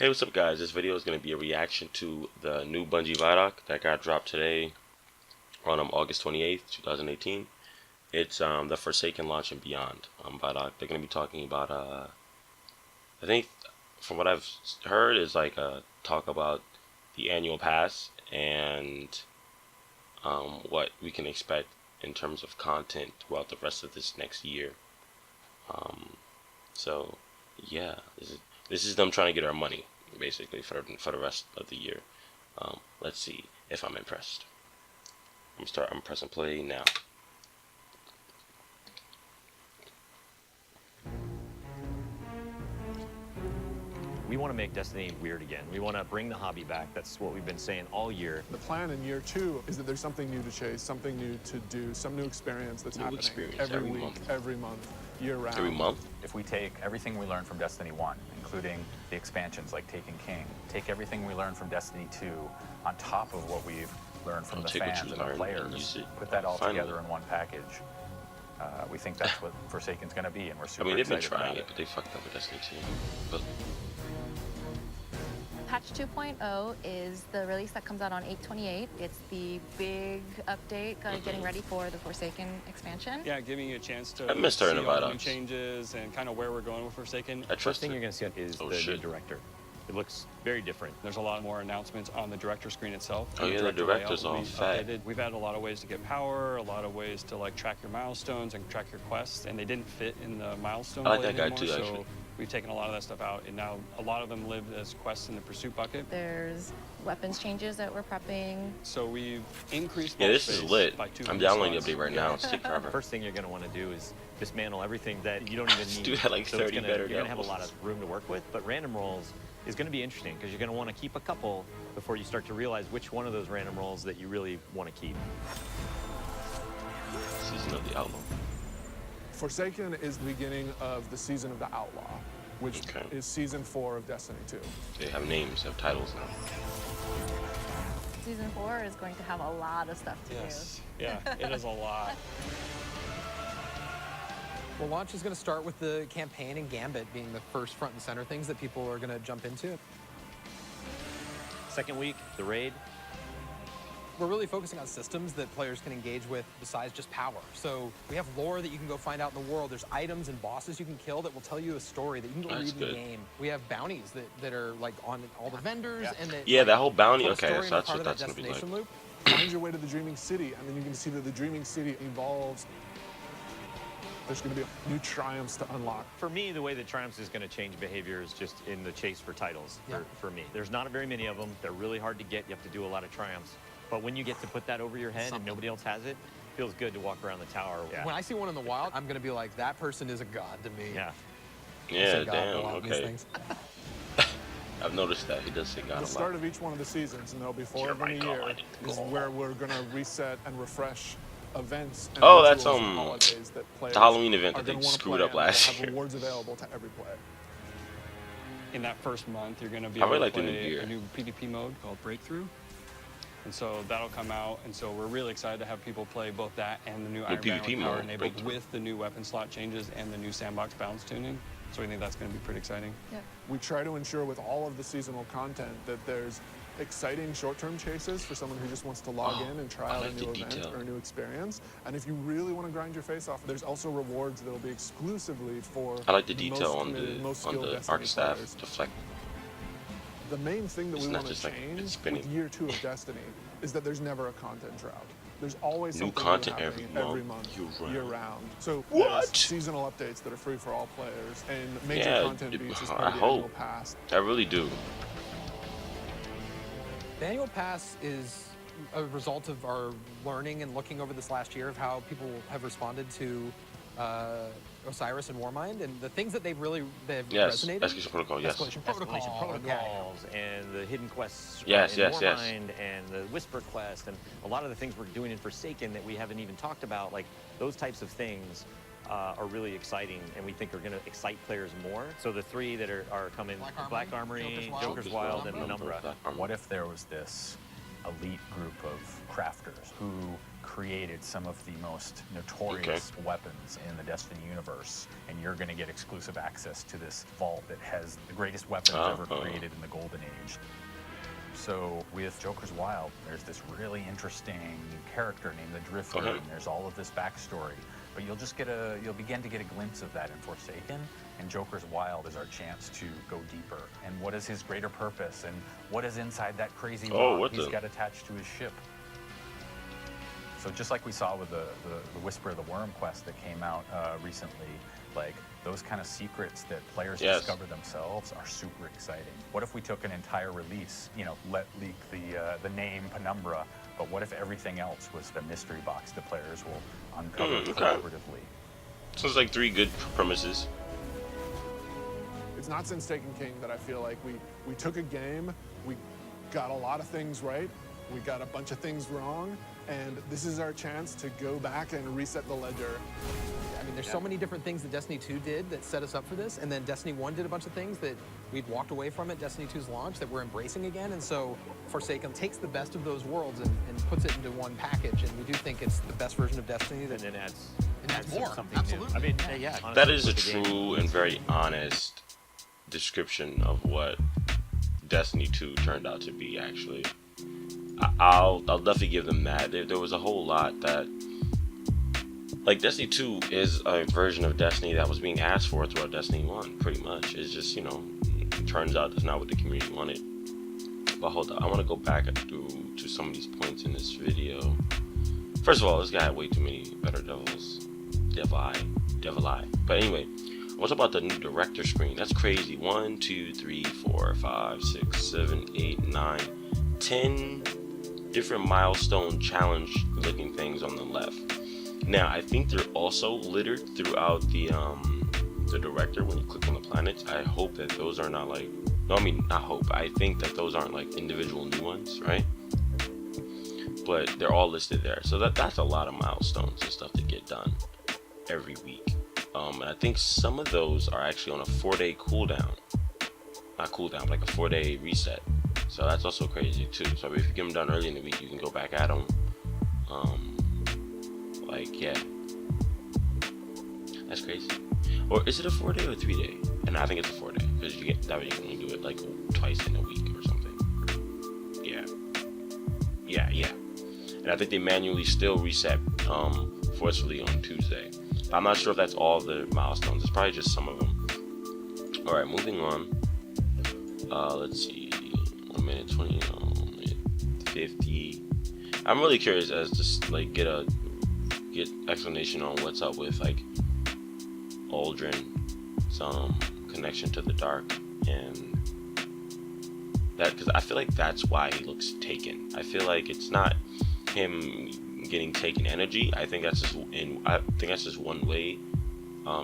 Hey, what's up guys? This video is going to be a reaction to the new Bungie Vidoc that got dropped today on August 28th, 2018. It's the Forsaken launch and beyond Vidoc. They're going to be talking about, I think from what I've heard is like talk about the annual pass and what we can expect in terms of content throughout the rest of this next year. So yeah, this is them trying to get our money, basically, for the rest of the year. Let's see if I'm impressed. I'm pressing play now. We want to make Destiny weird again. We want to bring the hobby back. That's what we've been saying all year. The plan in year 2 is that there's something new to chase, something new to do, some new experience that's happening every week, every month, year round. Every month? If we take everything we learned from Destiny 1, including the expansions like Taken King, take everything we learned from Destiny 2 on top of what we've learned from the fans and the players, put that all together in one package. We think that's what Forsaken's going to be, and we're super excited. They've been trying it, but they fucked up with Destiny 2. But Patch 2.0 is the release that comes out on 8/28. It's the big update, getting ready for the Forsaken expansion. Yeah, giving you a chance to I missed her in the see all the new Vidocs. changes and kind of where we're going with Forsaken. I First trust thing it. you're going to see is the new director. It looks very different. There's a lot more announcements on the director screen itself. Oh yeah, the director's all fat. We've added a lot of ways to get power, a lot of ways to like track your milestones and track your quests, and they didn't fit in the milestone. I like blade that guy anymore, too, so actually. we've taken a lot of that stuff out, and now a lot of them live as quests in the pursuit bucket. There's weapons changes that we're prepping. So we've increased. Yeah, this is space lit. by I'm 200 downloading the slots. update right now. It's take forever. First thing you're going to want to do is dismantle everything that you don't even Just need. do that like 30 better You're going to have a levels. lot of room to work with, but random rolls is going to be interesting because you're going to want to keep a couple before you start to realize which one of those random rolls that you really want to keep. Season of the Outlaw. Forsaken is the beginning of the Season of the Outlaw, which is Season 4 of Destiny 2. They have names, they have titles now. Season 4 is going to have a lot of stuff to do. Yeah, it is a lot. Well, launch is going to start with the campaign and Gambit being the first front and center things that people are going to jump into. Second week, the raid. We're really focusing on systems that players can engage with besides just power. So we have lore that you can go find out in the world. There's items and bosses you can kill that will tell you a story that you can go read in the game. We have bounties that are like on all the vendors and that that whole bounty. tell a Okay, story so and that's are what part of that's that gonna be like. destination loop. Find your way to the Dreaming City, and then you can see that the Dreaming City evolves. There's going to be new triumphs to unlock. For me, the way that Triumphs is going to change behavior is just in the chase for titles, for me. There's not very many of them. They're really hard to get. You have to do a lot of Triumphs. But when you get to put that over your head and nobody else has it, it feels good to walk around the tower. Yeah. When I see one in the wild, I'm going to be like, that person is a god to me. Yeah. Yeah, God damn, a lot of these okay. things. I've noticed that. He does say God a lot. The start of each one of the seasons, and there'll be 4 of them a year, is where we're going to reset and refresh events and that's rituals and holidays that players the Halloween event are that they gonna wanna screwed play up and last have year. rewards available to every player. In that first month, you're going to be I able really to like the new play gear. a new PvP mode called Breakthrough. And so that'll come out, and so we're really excited to have people play both that and the new Iron PvP Banner mode, power enabled Breakthrough. with the new weapon slot changes and the new sandbox balance tuning. So we think that's going to be pretty exciting. Yeah. We try to ensure with all of the seasonal content that there's exciting short-term chases for someone who just wants to log in and try out a new event or a new experience. And if you really want to grind your face off, there's also rewards that will be exclusively for I like the detail most on committed, most the skilled Destiny arc staff players. deflect. The main thing that It's we not want to just like change it's spinning. with year 2 of Destiny is that there's never a content drought. There's always New something content new happening every month, month, year round. So What? there's seasonal updates that are free for all players, and major Yeah, content beats as part I of the annual hope. pass. I really do. The annual pass is a result of our learning and looking over this last year of how people have responded to Osiris and Warmind, and the things that they've resonated. Escalation Protocol, yes. Escalation Escalation Protocol. protocols and the hidden quests Yes, in yes, yes. Warmind and the Whisper quest and a lot of the things we're doing in Forsaken that we haven't even talked about, like those types of things are really exciting and we think are going to excite players more. So the 3 that are coming, Black Armory, Joker's Wild, and Penumbra. What if there was this elite group of crafters who created some of the most notorious weapons in the Destiny universe, and you're going to get exclusive access to this vault that has the greatest weapons ever created in the Golden Age. So with Joker's Wild, there's this really interesting character named the Drifter, and there's all of this backstory. But you'll begin to get a glimpse of that in Forsaken, and Joker's Wild is our chance to go deeper. And what is his greater purpose, and what is inside that crazy rock he's got attached to his ship? So just like we saw with the Whisper of the Worm quest that came out recently, like those kind of secrets that players discover themselves are super exciting. What if we took an entire release, let leak the name Penumbra, but what if everything else was the mystery box the players will uncover collaboratively? Sounds like 3 good premises. It's not since Taken King that I feel like we took a game, we got a lot of things right, we got a bunch of things wrong, and this is our chance to go back and reset the ledger. I mean, there's so many different things that Destiny 2 did that set us up for this, and then Destiny 1 did a bunch of things that we'd walked away from at Destiny 2's launch that we're embracing again, and so Forsaken takes the best of those worlds and puts it into one package, and we do think it's the best version of Destiny. And then adds more, something absolutely. new. I mean, honestly, that is a true and very honest description of what Destiny 2 turned out to be, actually. I'll definitely give them that. There was a whole lot that, like, Destiny 2 is a version of Destiny that was being asked for throughout Destiny 1, pretty much. It's just, it turns out that's not what the community wanted. But hold on, I want to go back to some of these points in this video. First of all, this guy had way too many better devil eye. But anyway, what's about the new director screen? That's crazy. 1, 2, 3, 4, 5, 6, 7, 8, 9, 10 different milestone challenge looking things on the left. Now I think they're also littered throughout the director when you click on the planets. I hope that those are not like, no, I mean not hope, I think that those aren't like individual new ones, right? But they're all listed there, so that's a lot of milestones and stuff to get done every week. And I think some of those are actually on a 4-day cooldown, not cooldown, but like a 4-day reset. So that's also crazy too. So if you get them done early in the week, you can go back at them. That's crazy. Or is it a 4-day or a 3-day? And I think it's a 4-day because you get that way you can only do it like twice in a week or something. Yeah. And I think they manually still reset forcefully on Tuesday. But I'm not sure if that's all the milestones. It's probably just some of them. All right, moving on. Let's see. 1 minute 20, minute 50. I'm really curious as to like get explanation on what's up with like Aldrin, some connection to the dark, and that, because I feel like that's why he looks taken. I feel like it's not him getting taken energy. I think that's just one way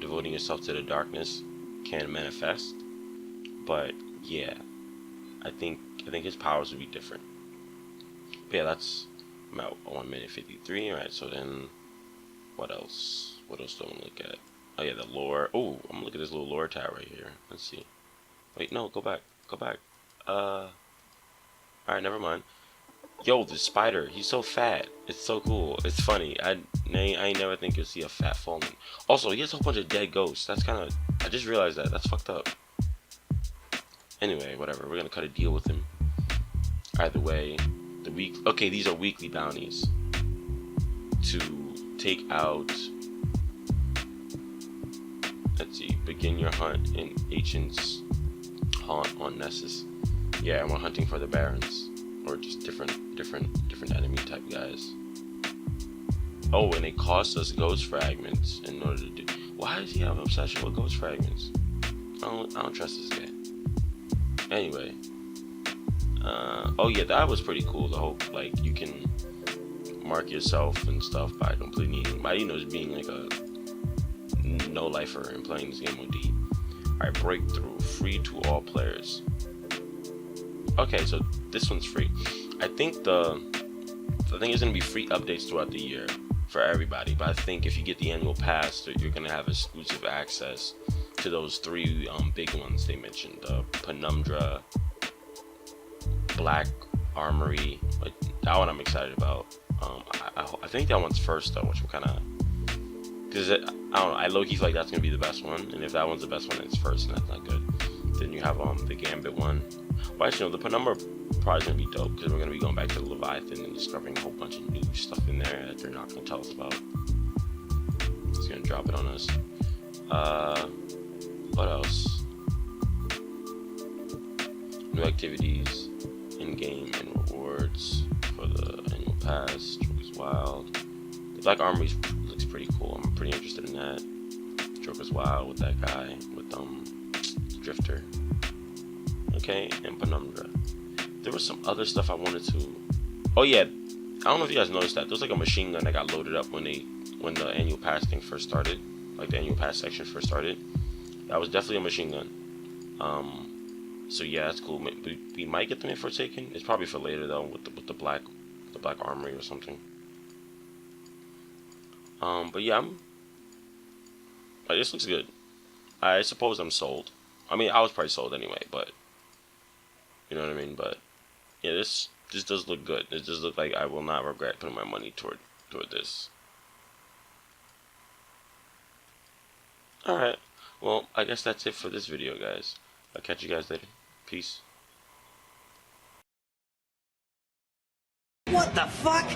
devoting yourself to the darkness can manifest. But yeah, I think his powers would be different. But yeah, that's about 1 minute 53. All right, so then what else? What else do I want to look at? Oh yeah, the lore. Oh, I'm gonna look at this little lore tab right here. Let's see. Wait, no, go back. All right, never mind. Yo, the spider. He's so fat. It's so cool. It's funny. I ain't never think you'll see a fat fallen. Also, he has a whole bunch of dead ghosts. That's kind of. I just realized that. That's fucked up. Anyway, whatever. We're gonna cut a deal with him. Either way, okay, these are weekly bounties to take out. Let's see. Begin your hunt in Ancient's haunt on Nessus. Yeah, we're hunting for the Barons, or just different enemy type guys. Oh, and it costs us ghost fragments in order to do. Why does he have an obsession with ghost fragments? I don't trust this guy. Anyway, oh yeah, that was pretty cool. The whole like you can mark yourself and stuff by completing, just being like a no lifer and playing this game OD. Alright, breakthrough, free to all players. Okay, so this one's free. I think the thing is gonna be free updates throughout the year for everybody. But I think if you get the annual pass, you're gonna have exclusive access to those 3 big ones they mentioned: the Penumbra, Black armory. Like that one I'm excited about. I think that one's first though, which I'm kind of, because I don't know, I low-key feel like that's gonna be the best one, and if that one's the best one, it's first, and that's not good. Then you have the Gambit one. Well, actually, no, the Penumbra probably gonna be dope because we're gonna be going back to the Leviathan and discovering a whole bunch of new stuff in there that they're not gonna tell us about. It's gonna drop it on us. What else? New activities, in-game and rewards for the annual pass. Joker's Wild. The Black Armory looks pretty cool. I'm pretty interested in that. Joker's Wild with that guy with Drifter. Okay, and Penumbra. There was some other stuff I wanted to. Oh yeah, I don't know if you guys noticed that. There was like a machine gun that got loaded up when the annual pass thing first started. Like the annual pass section first started. That was definitely a machine gun. So yeah, that's cool. We might get them in Forsaken. It's probably for later though, with the black armory or something. But yeah, this looks good. I suppose I'm sold. I mean, I was probably sold anyway, but you know what I mean. But yeah, this does look good. It does look like I will not regret putting my money toward this. All right. Well, I guess that's it for this video, guys. I'll catch you guys later. Peace. What the fuck?